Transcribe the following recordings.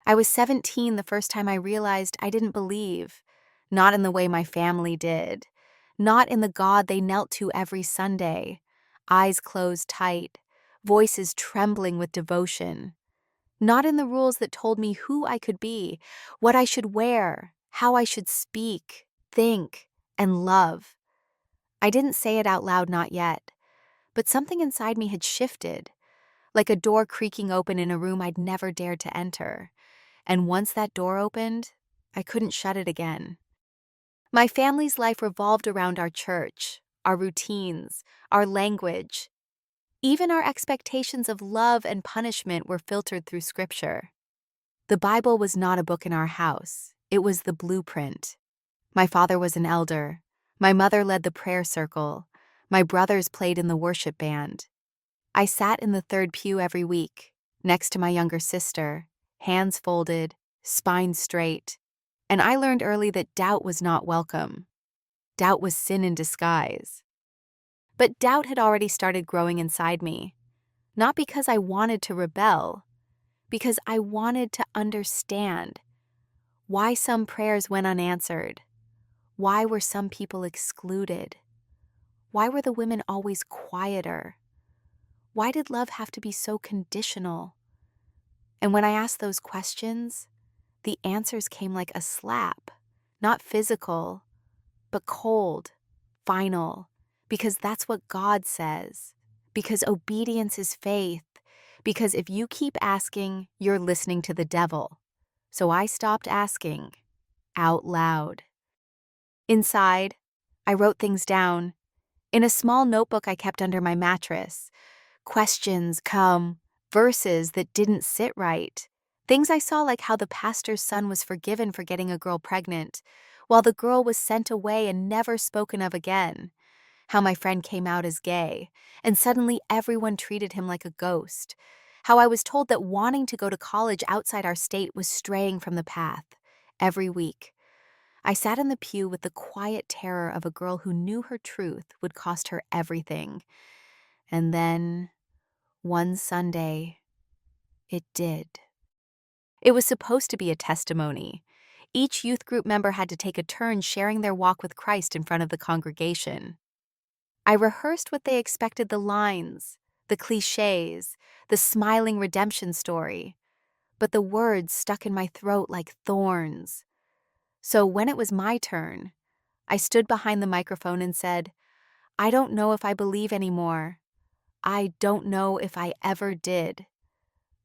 I was 17 the first time I realized I didn't believe, not in the way my family did, not in the God they knelt to every Sunday, eyes closed tight, voices trembling with devotion, not in the rules that told me who I could be, what I should wear, how I should speak, think, and love. I didn't say it out loud, not yet, but something inside me had shifted, like a door creaking open in a room I'd never dared to enter. And once that door opened, I couldn't shut it again. My family's life revolved around our church, our routines, our language. Even our expectations of love and punishment were filtered through scripture. The Bible was not a book in our house. It was the blueprint. My father was an elder. My mother led the prayer circle. My brothers played in the worship band. I sat in the third pew every week, next to my younger sister, hands folded, spine straight, and I learned early that doubt was not welcome. Doubt was sin in disguise. But doubt had already started growing inside me, not because I wanted to rebel, because I wanted to understand why some prayers went unanswered, why were some people excluded, why were the women always quieter, why did love have to be so conditional? And when I asked those questions, the answers came like a slap, not physical, but cold, final, because that's what God says, because obedience is faith, because if you keep asking, you're listening to the devil. So I stopped asking, out loud. Inside, I wrote things down. In a small notebook I kept under my mattress, questions come, verses that didn't sit right. Things I saw, like how the pastor's son was forgiven for getting a girl pregnant, while the girl was sent away and never spoken of again. How my friend came out as gay, and suddenly everyone treated him like a ghost. How I was told that wanting to go to college outside our state was straying from the path. Every week, I sat in the pew with the quiet terror of a girl who knew her truth would cost her everything. And then, one Sunday, it did. It was supposed to be a testimony. Each youth group member had to take a turn sharing their walk with Christ in front of the congregation. I rehearsed what they expected: the lines, the cliches, the smiling redemption story. But the words stuck in my throat like thorns. So when it was my turn, I stood behind the microphone and said, I don't know if I believe anymore. I don't know if I ever did.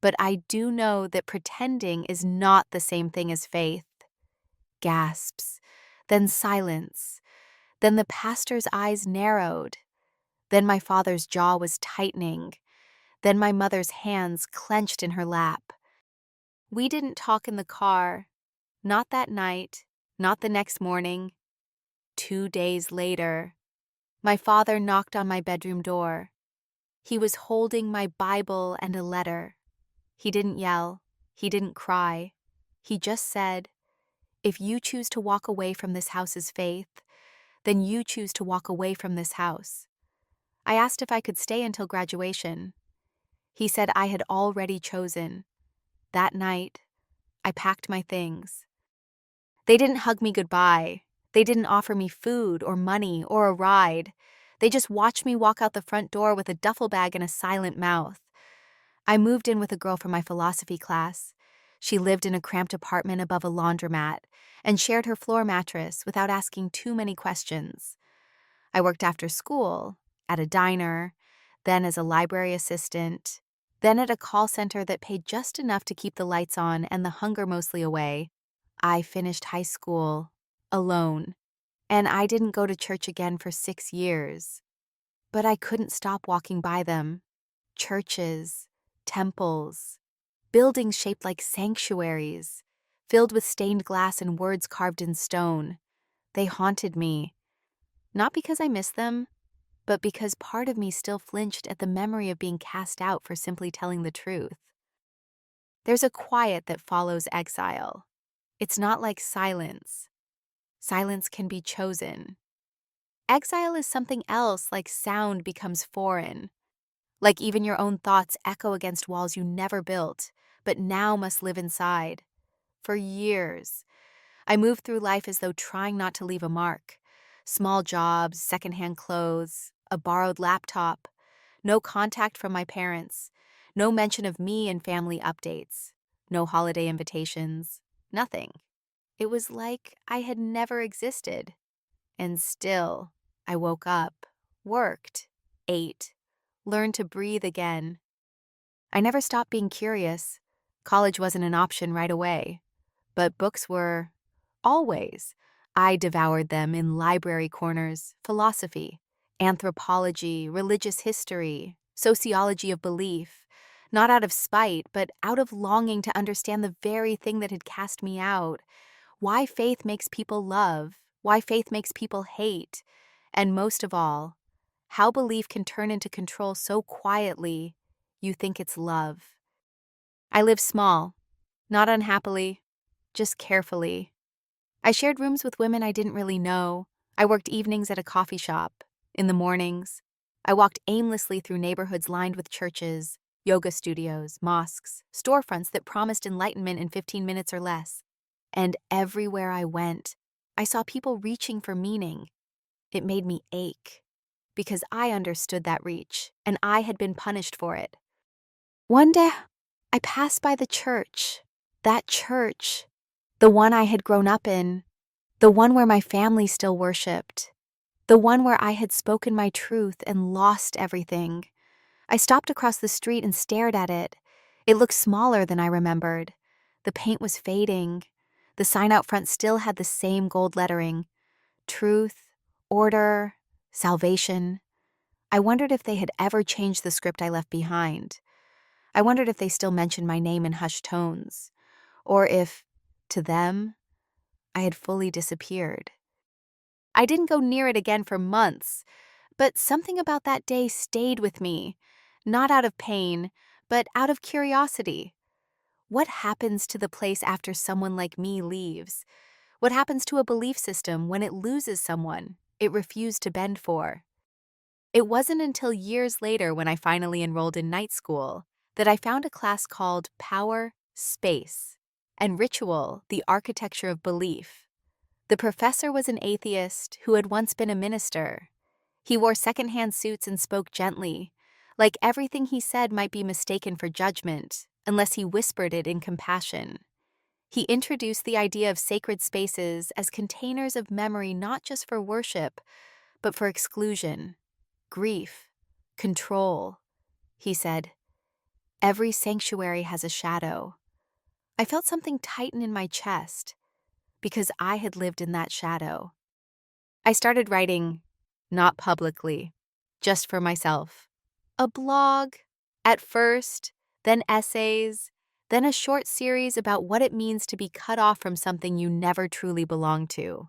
But I do know that pretending is not the same thing as faith. Gasps, then silence, then the pastor's eyes narrowed, then my father's jaw was tightening, then my mother's hands clenched in her lap. We didn't talk in the car, not that night, not the next morning. 2 days later, my father knocked on my bedroom door. He was holding my Bible and a letter. He didn't yell. He didn't cry. He just said, if you choose to walk away from this house's faith, then you choose to walk away from this house. I asked if I could stay until graduation. He said I had already chosen. That night, I packed my things. They didn't hug me goodbye. They didn't offer me food or money or a ride. They just watched me walk out the front door with a duffel bag and a silent mouth. I moved in with a girl from my philosophy class. She lived in a cramped apartment above a laundromat and shared her floor mattress without asking too many questions. I worked after school, at a diner, then as a library assistant, then at a call center that paid just enough to keep the lights on and the hunger mostly away. I finished high school alone, and I didn't go to church again for 6 years. But I couldn't stop walking by them. Churches, temples, buildings shaped like sanctuaries, filled with stained glass and words carved in stone. They haunted me, not because I missed them, but because part of me still flinched at the memory of being cast out for simply telling the truth. There's a quiet that follows exile. It's not like silence. Silence can be chosen. Exile is something else, like sound becomes foreign. Like even your own thoughts echo against walls you never built, but now must live inside. For years. I moved through life as though trying not to leave a mark. Small jobs, secondhand clothes, a borrowed laptop, no contact from my parents, no mention of me in family updates, no holiday invitations, nothing. It was like I had never existed. And still, I woke up, worked, ate, learned to breathe again. I never stopped being curious. College wasn't an option right away, but books were. Always. I devoured them in library corners, philosophy, anthropology, religious history, sociology of belief, not out of spite, but out of longing to understand the very thing that had cast me out. Why faith makes people love, why faith makes people hate, and most of all, how belief can turn into control so quietly you think it's love. I lived small, not unhappily, just carefully. I shared rooms with women I didn't really know. I worked evenings at a coffee shop. In the mornings, I walked aimlessly through neighborhoods lined with churches, yoga studios, mosques, storefronts that promised enlightenment in 15 minutes or less. And everywhere I went, I saw people reaching for meaning. It made me ache, because I understood that reach, and I had been punished for it. One day, I passed by the church, that church, the one I had grown up in, the one where my family still worshipped, the one where I had spoken my truth and lost everything. I stopped across the street and stared at it. It looked smaller than I remembered. The paint was fading. The sign out front still had the same gold lettering: truth, order, salvation. I wondered if they had ever changed the script I left behind. I wondered if they still mentioned my name in hushed tones, or if, to them, I had fully disappeared. I didn't go near it again for months, but something about that day stayed with me, not out of pain, but out of curiosity. What happens to the place after someone like me leaves? What happens to a belief system when it loses someone it refused to bend for? It wasn't until years later, when I finally enrolled in night school, that I found a class called Power, Space, and Ritual, the Architecture of Belief. The professor was an atheist who had once been a minister. He wore secondhand suits and spoke gently, like everything he said might be mistaken for judgment, unless he whispered it in compassion. He introduced the idea of sacred spaces as containers of memory, not just for worship, but for exclusion, grief, control. He said, "Every sanctuary has a shadow." I felt something tighten in my chest, because I had lived in that shadow. I started writing, not publicly, just for myself. A blog, at first, then essays, then a short series about what it means to be cut off from something you never truly belong to.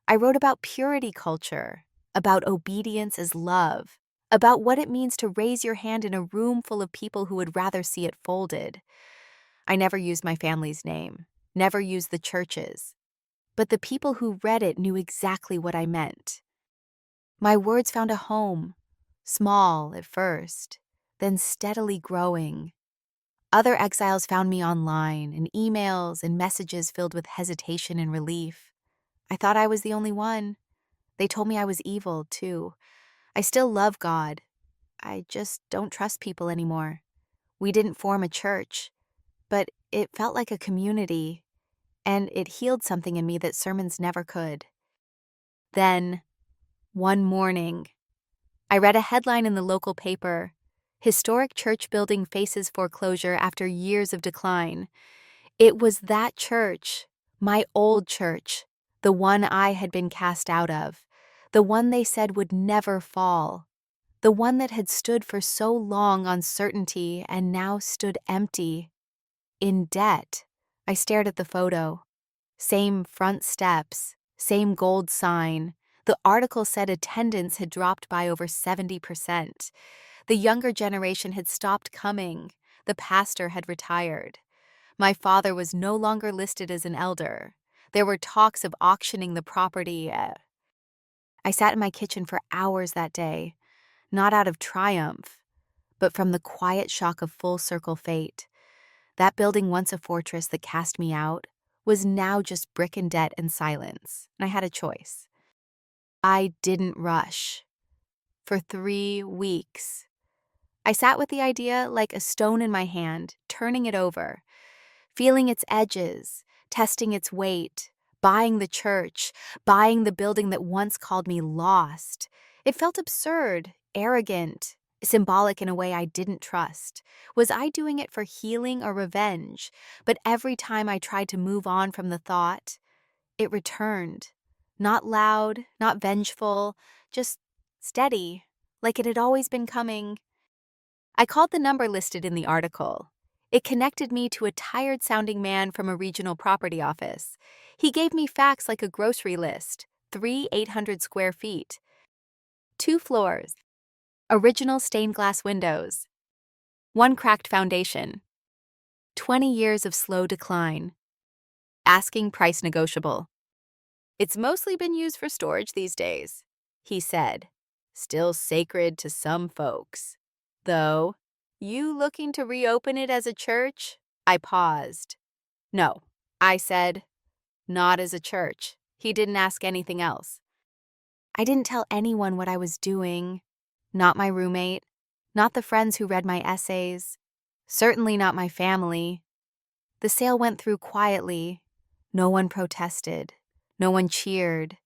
I wrote about purity culture, about obedience as love, about what it means to raise your hand in a room full of people who would rather see it folded. I never used my family's name, never used the church's, but the people who read it knew exactly what I meant. My words found a home, small at first, then steadily growing. Other exiles found me online, in emails and messages filled with hesitation and relief. I thought I was the only one. They told me I was evil, too. I still love God. I just don't trust people anymore. We didn't form a church, but it felt like a community, and it healed something in me that sermons never could. Then, one morning, I read a headline in the local paper: "Historic church building faces foreclosure after years of decline." It was that church, my old church, the one I had been cast out of, the one they said would never fall, the one that had stood for so long on certainty and now stood empty, in debt. I stared at the photo. Same front steps, same gold sign. The article said attendance had dropped by over 70%. The younger generation had stopped coming. The pastor had retired. My father was no longer listed as an elder. There were talks of auctioning the property. I sat in my kitchen for hours that day, not out of triumph, but from the quiet shock of full circle fate. That building, once a fortress that cast me out, was now just brick and debt and silence, and I had a choice. I didn't rush. For 3 weeks, I sat with the idea like a stone in my hand, turning it over, feeling its edges, testing its weight, buying the church, buying the building that once called me lost. It felt absurd, arrogant, symbolic in a way I didn't trust. Was I doing it for healing or revenge? But every time I tried to move on from the thought, it returned. Not loud, not vengeful, just steady, like it had always been coming. I called the number listed in the article. It connected me to a tired-sounding man from a regional property office. He gave me facts like a grocery list: 800 square feet, 2 floors, original stained glass windows, one cracked foundation, 20 years of slow decline, asking price negotiable. It's mostly been used for storage these days, he said. Still sacred to some folks. Though, you looking to reopen it as a church? I paused. No, I said, not as a church. He didn't ask anything else. I didn't tell anyone what I was doing. Not my roommate, not the friends who read my essays, certainly not my family. The sale went through quietly. No one protested. No one cheered.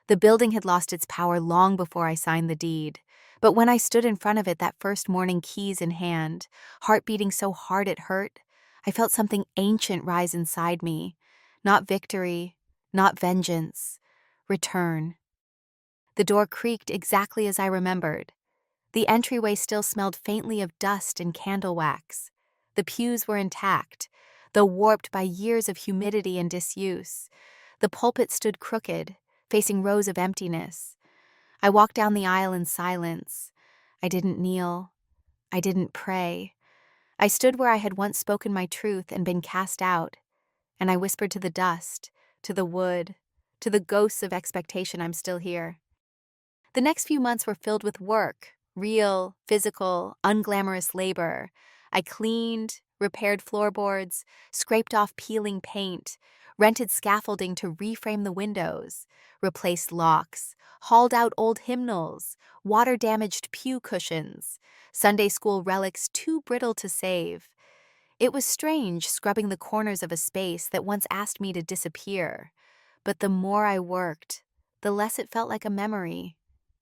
The building had lost its power long before I signed the deed. But when I stood in front of it that first morning, keys in hand, heart beating so hard it hurt, I felt something ancient rise inside me. Not victory, not vengeance. Return. The door creaked exactly as I remembered. The entryway still smelled faintly of dust and candle wax. The pews were intact, though warped by years of humidity and disuse. The pulpit stood crooked, facing rows of emptiness. I walked down the aisle in silence. I didn't kneel. I didn't pray. I stood where I had once spoken my truth and been cast out, and I whispered to the dust, to the wood, to the ghosts of expectation I'm still here. The next few months were filled with work, real, physical, unglamorous labor. I cleaned, repaired floorboards, scraped off peeling paint, rented scaffolding to reframe the windows, replaced locks, hauled out old hymnals, water-damaged pew cushions, Sunday school relics too brittle to save. It was strange scrubbing the corners of a space that once asked me to disappear. But the more I worked, the less it felt like a memory,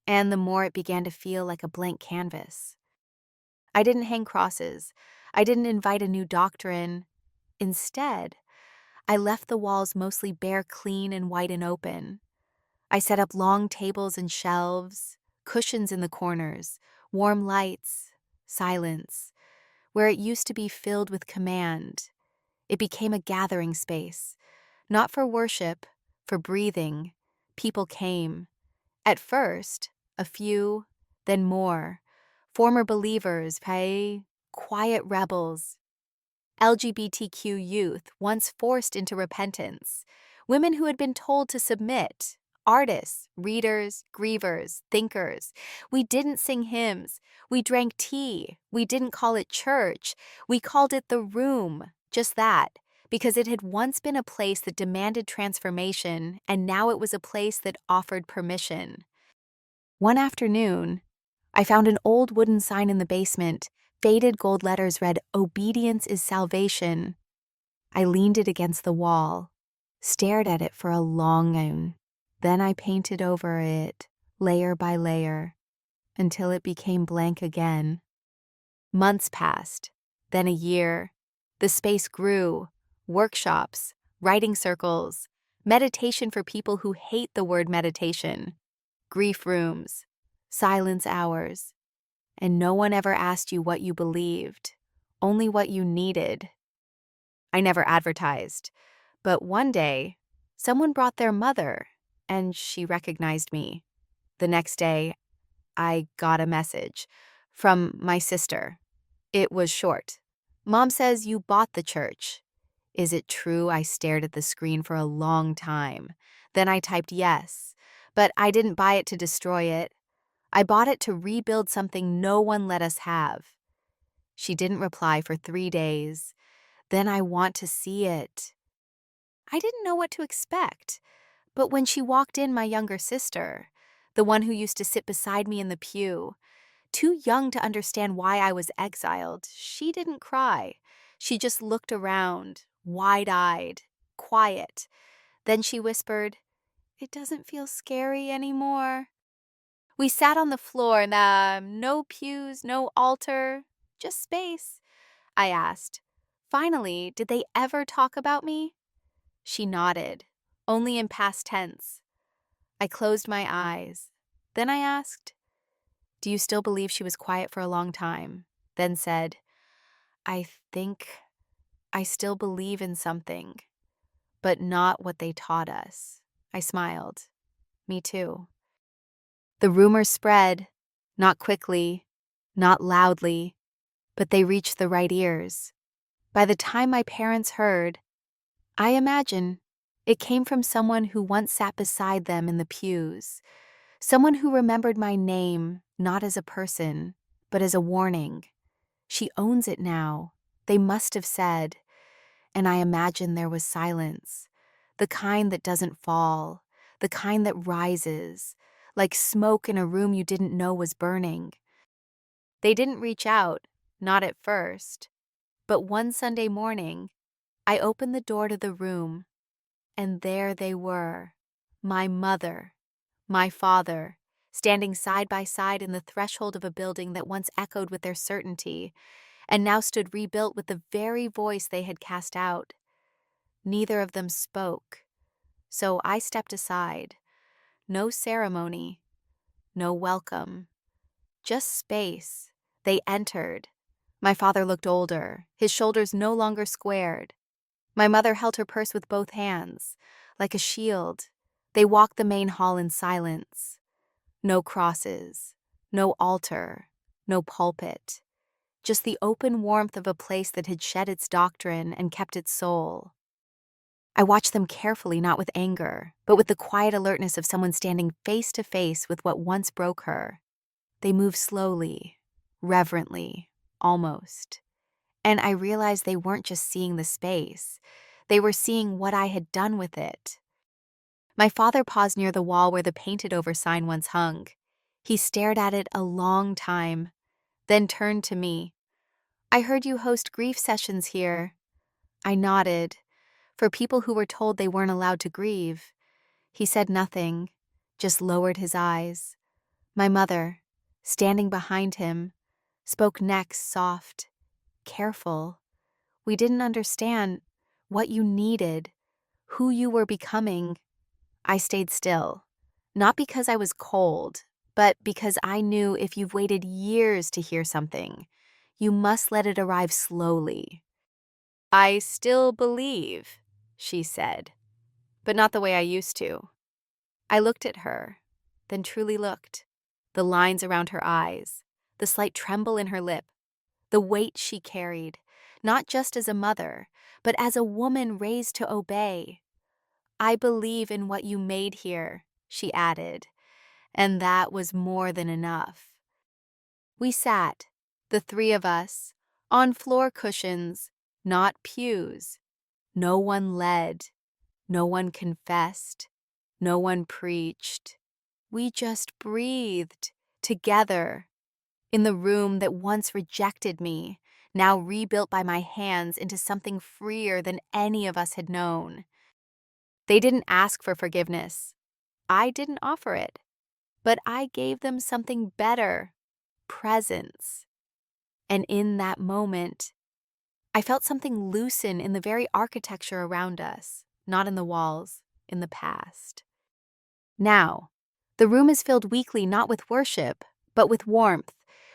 and the more it began to feel like a blank canvas. I didn't hang crosses. I didn't invite a new doctrine. Instead, I left the walls mostly bare, clean, and white and open. I set up long tables and shelves, cushions in the corners, warm lights, silence. Where it used to be filled with command, it became a gathering space. Not for worship, for breathing. People came. At first, a few, then more. Former believers, quiet rebels, LGBTQ youth once forced into repentance, women who had been told to submit, artists, readers, grievers, thinkers. We didn't sing hymns. We drank tea. We didn't call it church. We called it the room, just that, because it had once been a place that demanded transformation, and now it was a place that offered permission. One afternoon, I found an old wooden sign in the basement. Faded gold letters read, "Obedience is salvation." I leaned it against the wall, stared at it for a long time. Then I painted over it, layer by layer, until it became blank again. Months passed, then a year. The space grew. Workshops, writing circles, meditation for people who hate the word meditation, grief rooms, silence hours. And no one ever asked you what you believed, only what you needed. I never advertised, but one day, someone brought their mother, and she recognized me. The next day, I got a message from my sister. It was short. "Mom says you bought the church. Is it true?" I stared at the screen for a long time. Then I typed yes, but I didn't buy it to destroy it. I bought it to rebuild something no one let us have. She didn't reply for 3 days. Then "I want to see it." I didn't know what to expect. But when she walked in, my younger sister, the one who used to sit beside me in the pew, too young to understand why I was exiled, she didn't cry. She just looked around, wide-eyed, quiet. Then she whispered, "It doesn't feel scary anymore." We sat on the floor, no pews, no altar, just space. I asked, "Finally, did they ever talk about me?" She nodded, only in past tense. I closed my eyes. Then I asked, "Do you still believe she was quiet for a long time?" Then said, "I think I still believe in something, but not what they taught us." I smiled. Me too. The rumors spread, not quickly, not loudly, but they reached the right ears. By the time my parents heard, I imagine it came from someone who once sat beside them in the pews, someone who remembered my name not as a person, but as a warning. "She owns it now," they must have said, and I imagine there was silence, the kind that doesn't fall, the kind that rises, like smoke in a room you didn't know was burning. They didn't reach out, not at first, but one Sunday morning, I opened the door to the room, and there they were, my mother, my father, standing side by side in the threshold of a building that once echoed with their certainty, and now stood rebuilt with the very voice they had cast out. Neither of them spoke, so I stepped aside. No ceremony, no welcome, just space. They entered. My father looked older, his shoulders no longer squared. My mother held her purse with both hands, like a shield. They walked the main hall in silence. No crosses, no altar, no pulpit. Just the open warmth of a place that had shed its doctrine and kept its soul. I watched them carefully, not with anger, but with the quiet alertness of someone standing face to face with what once broke her. They moved slowly, reverently, almost. And I realized they weren't just seeing the space. They were seeing what I had done with it. My father paused near the wall where the painted-over sign once hung. He stared at it a long time, then turned to me. "I heard you host grief sessions here." I nodded. For people who were told they weren't allowed to grieve. He said nothing, just lowered his eyes. My mother, standing behind him, spoke next, soft, careful. "We didn't understand what you needed, who you were becoming." I stayed still, not because I was cold, but because I knew if you've waited years to hear something, you must let it arrive slowly. "I still believe," she said, "but not the way I used to." I looked at her, then truly looked. The lines around her eyes, the slight tremble in her lip, the weight she carried, not just as a mother, but as a woman raised to obey. "I believe in what you made here," she added, and that was more than enough. We sat, the three of us, on floor cushions, not pews. No one led, no one confessed, no one preached. We just breathed, together, in the room that once rejected me, now rebuilt by my hands into something freer than any of us had known. They didn't ask for forgiveness. I didn't offer it. But I gave them something better, presence. And in that moment, I felt something loosen in the very architecture around us, not in the walls, in the past. Now, the room is filled weekly not with worship, but with warmth.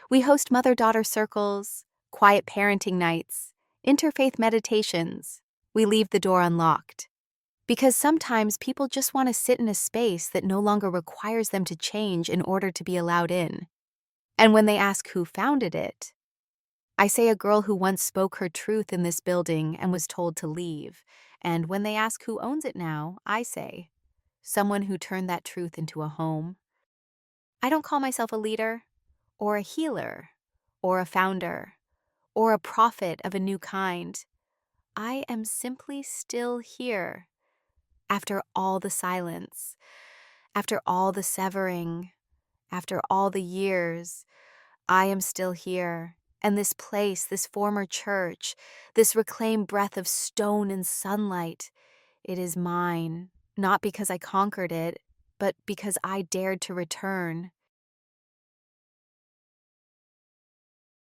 We host mother-daughter circles, quiet parenting nights, interfaith meditations. We leave the door unlocked. Because sometimes people just want to sit in a space that no longer requires them to change in order to be allowed in. And when they ask who founded it, I say a girl who once spoke her truth in this building and was told to leave. And when they ask who owns it now, I say someone who turned that truth into a home. I don't call myself a leader, or a healer, or a founder, or a prophet of a new kind. I am simply still here, After all the silence, after all the severing, after all the years, I am still here. And this place, this former church, this reclaimed breath of stone and sunlight, it is mine, not because I conquered it, but because I dared to return.